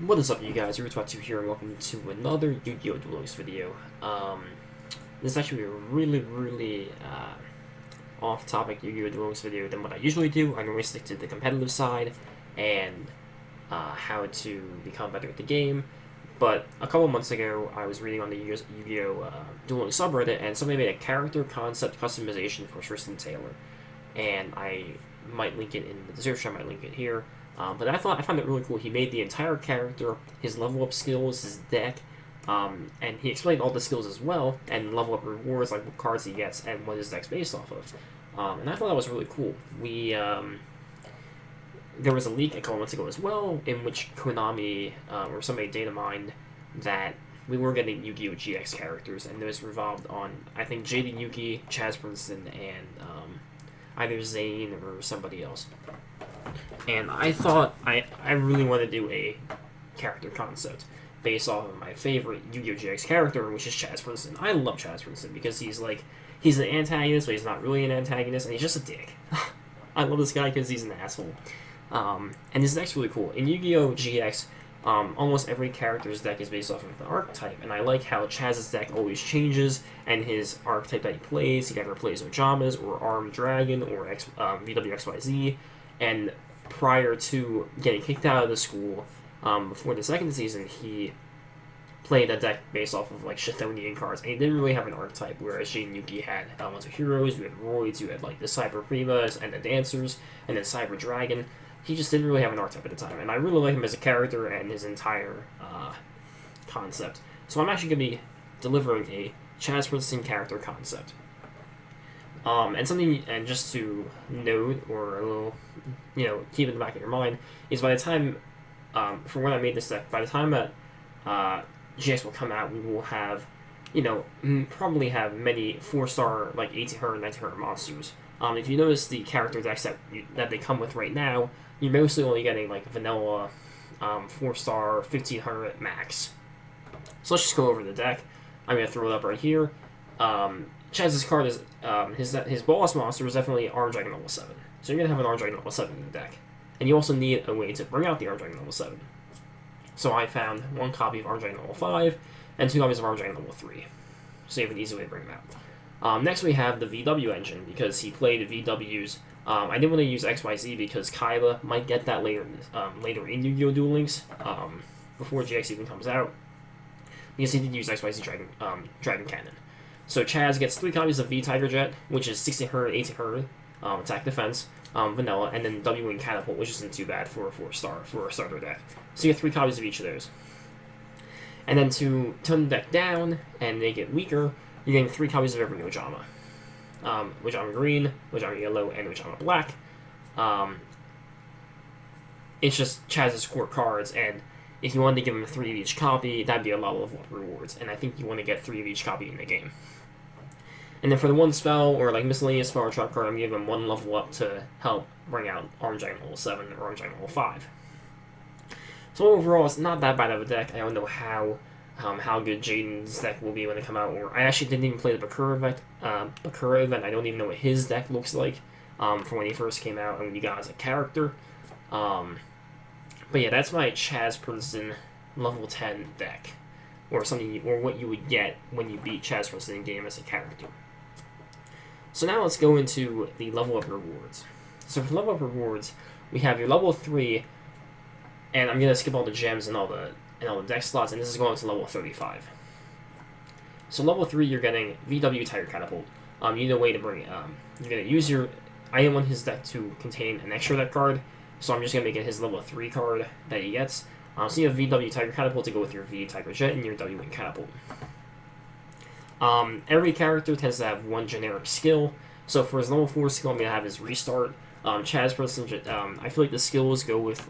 What is up, you guys? Roots2 here, and welcome to another Yu-Gi-Oh! Duel video. This is actually a really off-topic Yu-Gi-Oh! Duel video than what I usually do. I normally stick to the competitive side and how to become better at the game. But a couple months ago, I was reading on the Yu-Gi-Oh! Dueling subreddit, and somebody made a character concept customization for Tristan Taylor. And I might link it in the description, I might link it here. But I found it really cool. He made the entire character, his level up skills, his deck, and he explained all the skills as well, and level up rewards, like what cards he gets and what his deck's based off of. And I thought that was really cool. There was a leak a couple months ago as well, in which Konami or somebody data mined that we were getting Yu-Gi-Oh! GX characters, and those revolved on, I think, JD Yuki, Chazz Princeton, and either Zane or somebody else. And I thought I really want to do a character concept based off of my favorite Yu-Gi-Oh! GX character, which is Chazz Princeton. I love Chazz Princeton because he's an antagonist, but he's not really an antagonist, and he's just a dick. I love this guy because he's an asshole. And his deck's really cool. In Yu-Gi-Oh! GX, almost every character's deck is based off of the archetype, and I like how Chazz's deck always changes, and his archetype that he plays either plays Ojamas, or Armed Dragon, or VWXYZ, and prior to getting kicked out of the school, before the second season, he played a deck based off of like Chthonian cards, and he didn't really have an archetype, whereas Jane Yuki had Elemental Heroes, you had Roids, you had like the Cyber Primas, and the Dancers, and then Cyber Dragon. He just didn't really have an archetype at the time, and I really like him as a character and his entire concept. So I'm actually going to be delivering a Chazz Princeston character concept. And just to note, or a little, keep in the back of your mind, is by the time, for when I made this deck, by the time that GX will come out, we will have, probably have many 4-star, like 1800, 1900 monsters. If you notice the character decks that they come with right now, you're mostly only getting, like, vanilla 4-star, 1500 max. So let's just go over the deck. I'm going to throw it up right here. Chazz's card is, his boss monster is definitely Armed Dragon level 7. So you're going to have an Armed Dragon level 7 in the deck. And you also need a way to bring out the Armed Dragon level 7. So I found one copy of Armed Dragon level 5, and 2 copies of Armed Dragon level 3. So you have an easy way to bring them out. Next we have the VW engine, because he played VWs. I didn't want to use XYZ because Kaiba might get that later in Yu-Gi-Oh! Duel Links, before GX even comes out, because he did use XYZ Dragon Cannon. So Chazz gets 3 copies of V-Tiger Jet, which is 1600, 1800, attack defense, vanilla, and then W-Wing Catapult, which isn't too bad for a 4-star, for a starter deck. So you get 3 copies of each of those. And then to tone the deck down and make it weaker, you're getting 3 copies of every Ojama. Ojama Green, Ojama Yellow, and Ojama Black. It's just Chazz's core cards, and if you wanted to give him 3 of each copy, that'd be a lot of rewards, and I think you want to get 3 of each copy in the game. And then for the one spell, or like miscellaneous spell or trap card, I'm giving him 1 level up to help bring out Armed Dragon level 7 or Armed Dragon level 5. So overall, it's not that bad of a deck. I don't know how good Jaden's deck will be when they come out. Or I actually didn't even play the Bakura event. I don't even know what his deck looks like from when he first came out and when you got as a character. But yeah, that's my Chazz Princeton level 10 deck, or what you would get when you beat Chazz Princeton in game as a character. So now let's go into the level up rewards. So for level up rewards, we have your level 3, and I'm gonna skip all the gems and all the deck slots, and this is going to level 35. So level 3, you're getting VW Tiger Catapult. You need a way to bring you're gonna use your. I didn't want his deck to contain an extra deck card, so I'm just gonna make it his level 3 card that he gets. So you have VW Tiger Catapult to go with your V Tiger Jet and your W-Wing Catapult. Every character tends to have 1 generic skill. So for his level 4 skill, I'm gonna have his Restart. Chazz Princeton. I feel like the skills go with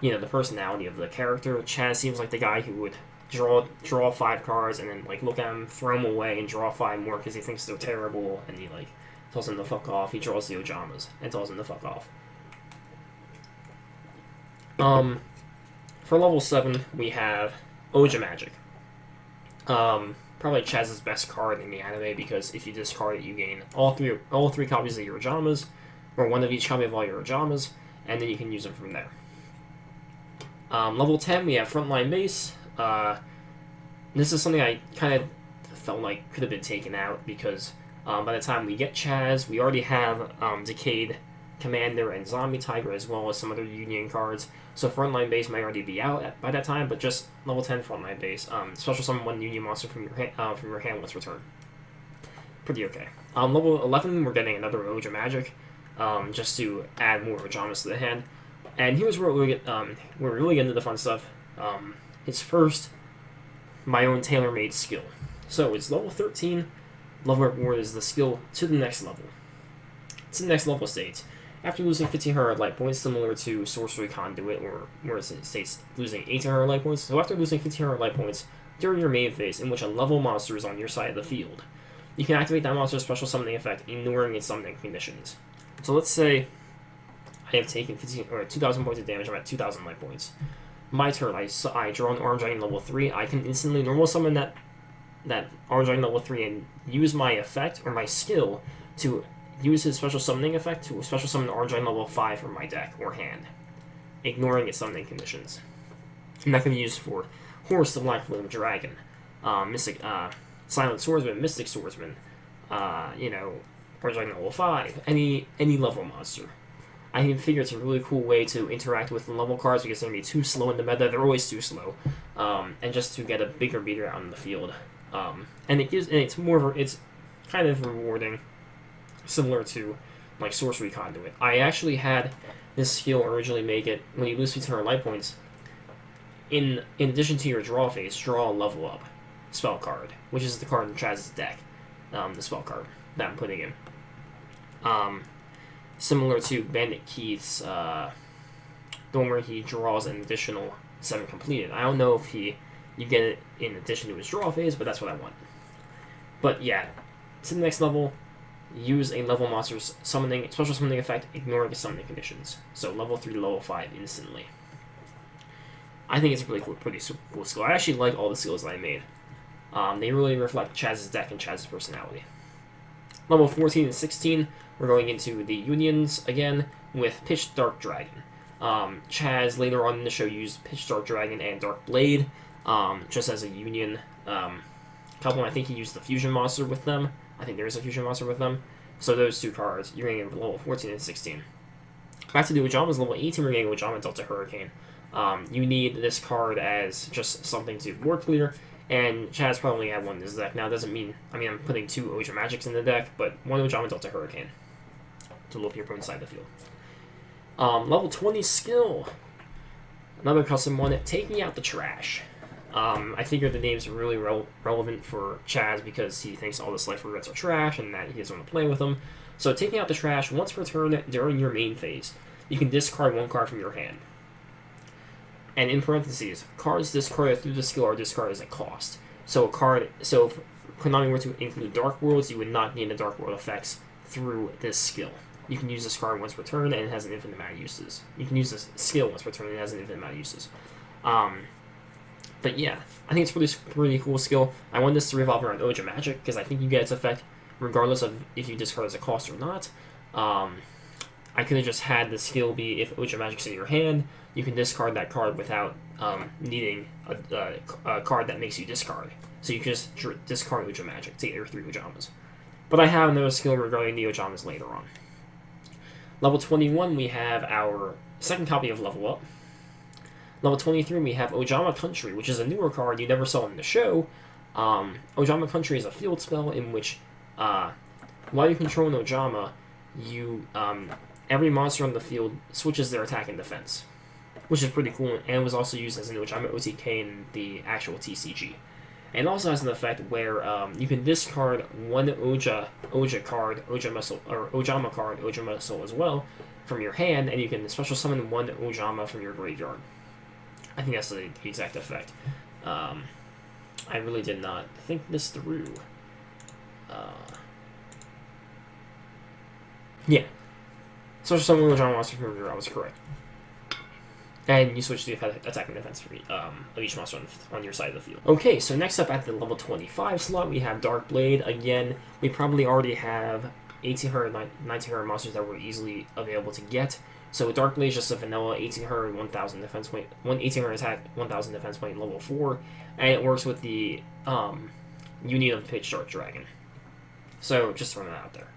the personality of the character. Chazz seems like the guy who would draw 5 cards and then look at them, throw them away, and draw 5 more because he thinks they're terrible, and he tells them to fuck off. He draws the Ojamas and tells them to fuck off. For level 7, we have Oja Magic. Probably Chazz's best card in the anime, because if you discard it, you gain all three copies of your Ojamas, or 1 of each copy of all your Ojamas, and then you can use them from there. Level 10, we have Frontline Base. This is something I kind of felt like could have been taken out because by the time we get Chazz, we already have Decayed Commander and Zombie Tiger as well as some other Union cards. So Frontline Base might already be out by that time, but just level 10 Frontline Base. Special summon one Union monster from your hand once returned. Pretty okay. Level 11, we're getting another Oja Magic, just to add more Ojamas to the hand. And here's where we get we're really into the fun stuff. It's first my own tailor-made skill. So it's level 13. Level reward is the skill to the next level. It's the next level state. After losing 1500 light points, similar to Sorcery Conduit, where it states losing 1800 light points. So after losing 1500 light points during your main phase, in which a level monster is on your side of the field, you can activate that monster's special summoning effect, ignoring its summoning conditions. So let's say I have taken 2,000 points of damage. I'm at 2,000 light points. My turn. I draw an Orange Dragon level 3. I can instantly normal summon that Orange Dragon level 3 and use my effect or my skill to use his special summoning effect to special summon Orange Dragon level 5 from my deck or hand, ignoring its summoning conditions. And that can be used for Horse the Black Flame Dragon, Mystic, Silent Swordsman, Mystic Swordsman, Orange Dragon level 5, any level monster. I figure it's a really cool way to interact with the level cards because they're going to be too slow in the meta. They're always too slow. And just to get a bigger beater out in the field. And it's kind of rewarding, similar to like Sorcery Conduit. I actually had this skill originally make it, when you lose 1500 light points, in addition to your draw phase, draw a level up spell card, which is the card in Chazz's deck, the spell card that I'm putting in. Similar to Bandit Keith's, the one where he draws an additional 7 completed. I don't know if you get it in addition to his draw phase, but that's what I want. But yeah, to the next level, use a level monster's special summoning effect, ignoring the summoning conditions. So level 3 to level 5 instantly. I think it's a really cool, pretty super cool skill. I actually like all the skills that I made. They really reflect Chazz's deck and Chazz's personality. Level 14 and 16, we're going into the Unions again with Pitch Dark Dragon. Chazz later on in the show used Pitch Dark Dragon and Dark Blade just as a Union. Couple, I think he used the Fusion Monster with them. I think there is a Fusion Monster with them. So those two cards, you're getting level 14 and 16. Back to the Ojamas, level 18, we're getting Ojama Delta Hurricane. You need this card as just something to board clear, and Chazz probably had one in his deck. Now, it doesn't mean, I'm putting 2 Oja Magics in the deck, but 1 Ojama Delta Hurricane to loop your opponent's side of the field. Level 20 skill. Another custom one, Taking Out the Trash. I figure the name's really relevant for Chazz because he thinks all the Life Regrets are trash and that he doesn't want to play with them. So Taking Out the Trash, once per turn during your main phase, you can discard 1 card from your hand. And in parentheses, cards discarded through the skill are discarded as a cost. So if Konami were to include Dark Worlds, you would not gain the Dark World effects through this skill. You can use this card once per turn, and it has an infinite amount of uses. You can use this skill once per turn, and it has an infinite amount of uses. But yeah, I think it's pretty cool skill. I want this to revolve around Oja Magic, because I think you get its effect regardless of if you discard as a cost or not. I could have just had the skill be, if Oja Magic's in your hand, you can discard that card without needing a card that makes you discard. So you can just discard Oja Magic to get your 3 Ojamas. But I have another skill regarding the Ojamas later on. Level 21, we have our second copy of Level Up. Level 23, we have Ojama Country, which is a newer card you never saw in the show. Ojama Country is a field spell in which, while you control an Ojama, every monster on the field switches their attack and defense, which is pretty cool, and was also used as an Ojama OTK in the actual TCG. And also has an effect where you can discard 1 Oja card, Ojama card, Ojama Soul as well, from your hand, and you can special summon 1 Ojama from your graveyard. I think that's the exact effect. I really did not think this through. Yeah. Special summon 1 Ojama monster from your graveyard, I was correct. And you switch the attack and defense of each monster on your side of the field. Okay, so next up at the level 25 slot, we have Dark Blade. Again, we probably already have 1800, 1900 monsters that were easily available to get So Dark Blade is just a vanilla 1800, 1000 defense point, 1800 attack, 1000 defense point, level 4, and it works with the Union of Pitch Dark Dragon. So just throwing that out there.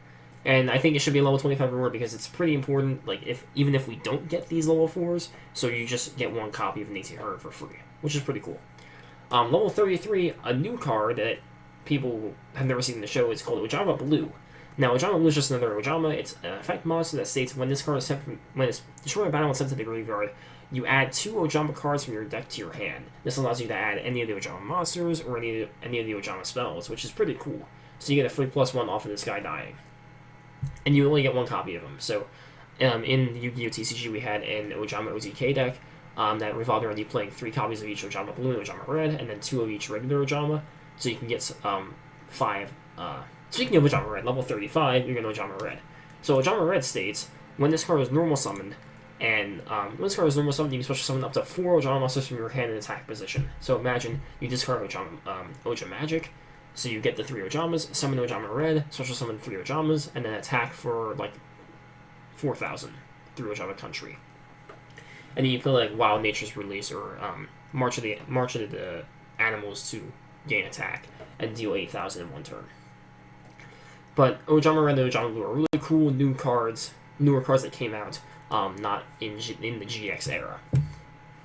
And I think it should be a level 25 reward because it's pretty important, like, even if we don't get these level 4s, so you just get one copy of an 1800 for free, which is pretty cool. Level 33, a new card that people have never seen in the show, is called Ojama Blue. Now, Ojama Blue is just another Ojama. It's an effect monster that states when this card is sent from, when it's destroyed by battle and sent to the graveyard, you add 2 Ojama cards from your deck to your hand. This allows you to add any of the Ojama monsters or any of the Ojama spells, which is pretty cool. So you get a free +1 off of this guy dying. And you only get one copy of him. So, in Yu-Gi-Oh! TCG, we had an Ojama OTK deck that revolved around you playing 3 copies of each Ojama Blue and Ojama Red, and then 2 of each regular Ojama. So you can get 5. Speaking of Ojama Red, level 35, you're going to Ojama Red. So Ojama Red states, when this card is normal summoned, and when this card is normal summoned, you can special summon up to 4 Ojama monsters from your hand in attack position. So imagine you discard Oja Magic, so you get the 3 Ojamas, summon Ojama Red, special summon 3 Ojamas, and then attack for like 4,000 through Ojama Country. And then you play like Wild Nature's Release or March of the Animals to gain attack and deal 8,000 in one turn. But Ojama Red and Ojama Blue are really cool newer cards that came out, not in the GX era.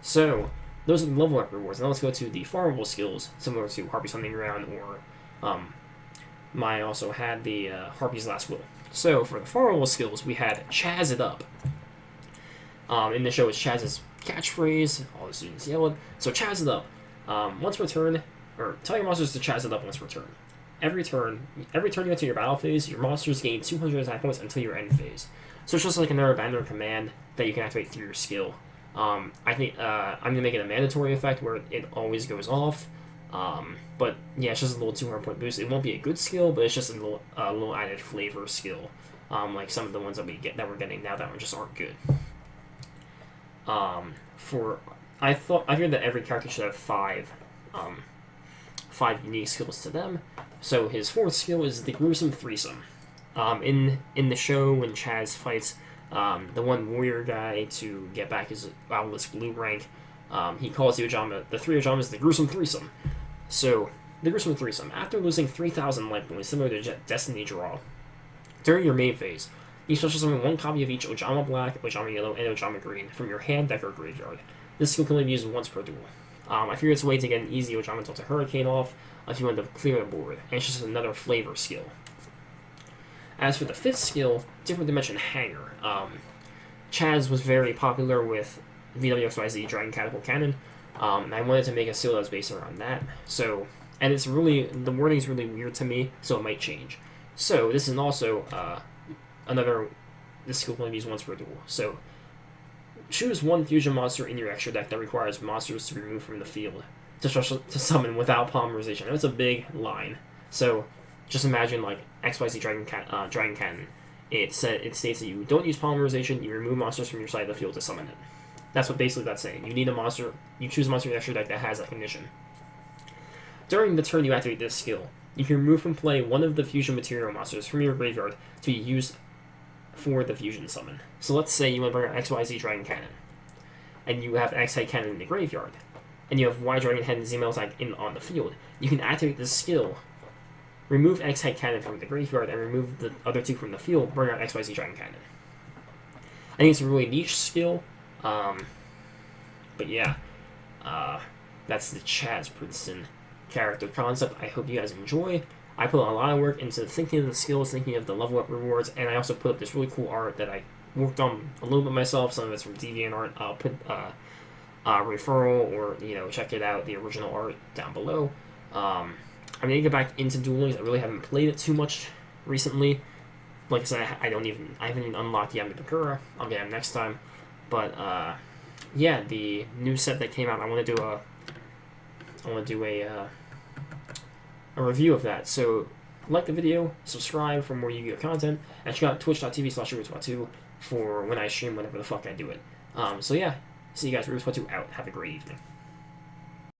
So those are the level up rewards. Now let's go to the farmable skills, similar to Harpy's Hunting Ground or I also had the Harpy's Last Will. So for the farmable skills, we had Chazz It Up. In the show, it's Chazz's catchphrase. All the students yell it. So Chazz It Up. Once per turn, or tell your monsters to Chazz It Up once per turn. Every turn you enter your battle phase, your monsters gain 200 attack points until your end phase. So it's just like another banner command that you can activate through your skill. I think I'm going to make it a mandatory effect where it always goes off. But yeah, it's just a little 200 point boost. It won't be a good skill, but it's just a little added flavor skill. Like some of the ones that we're getting now that just aren't good. I figured that every character should have 5 unique skills to them. So his 4th skill is the Gruesome Threesome. In the show, when Chazz fights the one warrior guy to get back his Outlaw Blue rank, he calls the 3 Ojamas the Gruesome Threesome. So, the Gruesome Threesome, after losing 3,000 life points, similar to Destiny Draw, during your main phase, you special summon 1 copy of each Ojama Black, Ojama Yellow, and Ojama Green from your hand, deck, or graveyard. This skill can only be used once per duel. I figured it's a way to get an easy Ojama Delta Hurricane off if you want to clear the board, and it's just another flavor skill. As for the 5th skill, Different Dimension Hangar. Chazz was very popular with VWXYZ Dragon Catapult Cannon, and I wanted to make a skill that was based around that. So, and the wording's really weird to me, so it might change. So this is also this skill can only be used once per duel. So choose 1 fusion monster in your extra deck that requires monsters to be removed from the field to summon without polymerization. That's a big line. So just imagine like XYZ Dragon Cannon. It states that you don't use polymerization, you remove monsters from your side of the field to summon it. That's what basically that's saying. You choose a monster in your extra deck that has that condition. During the turn you activate this skill, you can remove from play 1 of the fusion material monsters from your graveyard to be used for the fusion summon. So let's say you want to bring out XYZ Dragon Cannon, and you have X-Head Cannon in the graveyard, and you have Y Dragon Head and Z-Mail Tag on the field. You can activate this skill, remove X-Head Cannon from the graveyard, and remove the other 2 from the field, bring out XYZ Dragon Cannon. I think it's a really niche skill, but yeah, that's the Chazz Princeton character concept. I hope you guys enjoy. I put a lot of work into thinking of the skills, thinking of the level up rewards, and I also put up this really cool art that I worked on a little bit myself. Some of it's from DeviantArt. I'll put referral or check it out, the original art down below. I'm gonna get back into dueling. I really haven't played it too much recently. Like I said, I haven't even unlocked Yami Bakura. I'll get him next time. But yeah, the new set that came out, I want to do a review of that. So like the video, subscribe for more Yu-Gi-Oh content, and check out twitch.tv/RubeSpot2 for when I stream whenever the fuck I do it. So yeah, see you guys. RubeSpot2 out. Have a great evening.